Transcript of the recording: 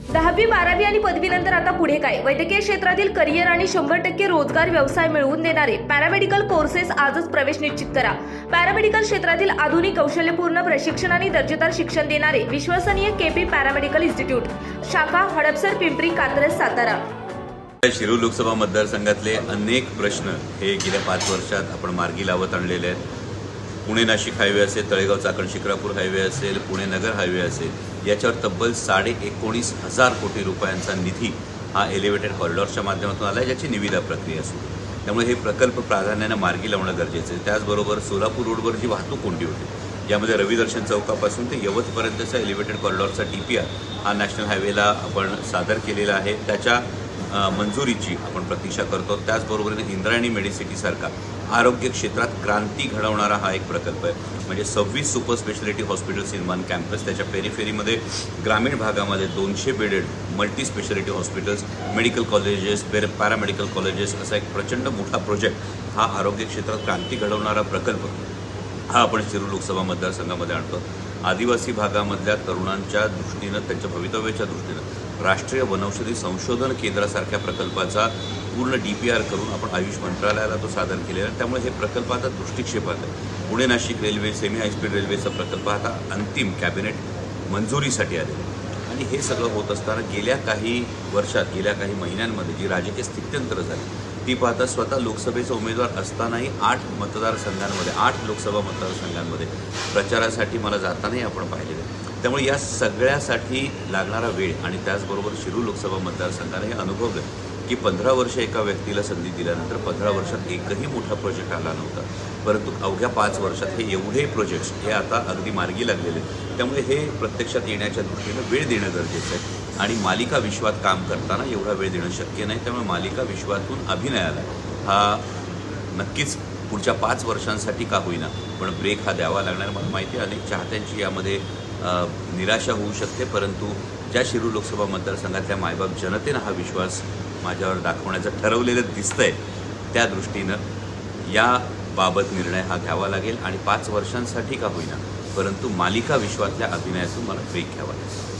10वी 12वी आणि पदवीनंतर आता पुढे काय? वैद्यकीय क्षेत्रातील करिअर आणि 100% रोजगार व्यवसाय मिळवून देणारे पॅरामेडिकल कोर्सेस आजच प्रवेश निश्चित करा. पॅरामेडिकल क्षेत्रातील आधुनिक कौशल्यपूर्ण प्रशिक्षण आणि दर्जेदार शिक्षण देणारे विश्वसनीय केपी पॅरामेडिकल इन्स्टिट्यूट, शाखा हडपसर, पिंपरी, कात्रज, सातारा. शिरूर लोकसभा मतदारसंघातले अनेक प्रश्न हे गेल्या 5 वर्षात आपण मार्गी लावत आणलेले आहेत. पुणे नाशिक हायवे असेल, तळेगाव चाकण शिक्रापूर हायवे असेल, पुणे नगर हायवे असेल, याच्यावर तब्बल 19,500 कोटी रुपयांचा निधी हा एलिव्हेटेड कॉरिडॉरच्या माध्यमातून आला आहे, ज्याची निविदा प्रक्रिया सुरू आहे. त्यामुळे हे प्रकल्प प्राधान्यानं मार्गी लावणं गरजेचं आहे. त्याचबरोबर सोलापूर रोडवर जी वाहतूक कोंडी होती, यामध्ये रविदर्शन चौकापासून ते यवतपर्यंतचा एलिव्हेटेड कॉरिडॉरचा DPR हा नॅशनल हायवेला आपण सादर केलेला आहे. त्याच्या मंजुरीची आपण प्रतीक्षा करतो. त्याचबरोबरीने इंद्रायणी मेडिसिटीसारखा आरोग्य क्षेत्रात क्रांती घडवणारा हा एक प्रकल्प आहे. म्हणजे 26 super speciality hospitals in one campus, त्याच्या पेरिफेरीमध्ये ग्रामीण भागामध्ये 200 bedded multi speciality hospitals, medical colleges, paramedical colleges, असा एक प्रचंड मोठा प्रोजेक्ट हा आरोग्य क्षेत्रात क्रांती घडवणारा प्रकल्प हा आपण शिरूर लोकसभा मतदारसंघामध्ये आणतो. आदिवासी भागामधल्या तरुणांच्या दृष्टीनं, त्यांच्या भवितव्याच्या दृष्टीनं राष्ट्रीय वनौषधी संशोधन केंद्रासारख्या प्रकल्पाचा पूर्ण DPR करून आपण आयुष मंत्रालयाला तो सादर केलेला आहे. त्यामुळे हे प्रकल्प आता दृष्टिक्षेपात आहे. Pune Nashik railway semi high speed रेल्वेचा प्रकल्प आता अंतिम कॅबिनेट मंजुरीसाठी आलेला आहे. आणि हे सगळं होत असताना गेल्या काही वर्षात, गेल्या काही महिन्यांमध्ये जी राजकीय स्थित्यंतर झाली ती पाहता स्वतः लोकसभेचा उमेदवार असतानाही 8 मतदारसंघांमध्ये, 8 लोकसभा मतदारसंघांमध्ये प्रचारासाठी मला जातानाही आपण पाहिलेलं आहे. त्यामुळे या सगळ्यासाठी लागणारा वेळ आणि त्याचबरोबर शिरूर लोकसभा मतदारसंघाने हे अनुभवलं की 15 वर्ष एका व्यक्तीला संधी दिल्यानंतर 15 वर्षात एकही मोठा प्रोजेक्ट आला नव्हता, परंतु अवघ्या 5 वर्षात हे एवढे प्रोजेक्ट्स हे आता अगदी मार्गी लागलेले आहेत. त्यामुळे हे प्रत्यक्षात येण्याच्या दृष्टीनं वेळ देणं गरजेचं आहे. आणि मालिका विश्वात काम करताना एवढा वेळ देणं शक्य नाही. त्यामुळे मालिका विश्वातून अभिनयाला हा नक्कीच पुढच्या 5 वर्षांसाठी का होईना पण ब्रेक हा द्यावा लागणार. मला माहिती आहे अनेक चाहत्यांची यामध्ये निराशा होऊ शकते, परंतु ज्या शिरूर लोकसभा मतदारसंघातल्या मायबाप जनतेनं हा विश्वास माझ्यावर दाखवण्याचं ठरवलेलं दिसतंय, त्या दृष्टीनं याबाबत निर्णय हा घ्यावा लागेल. आणि 5 वर्षांसाठी का होईना परंतु मालिका विश्वातल्या अभिनयातून मला ब्रेक घ्यावा लागेल.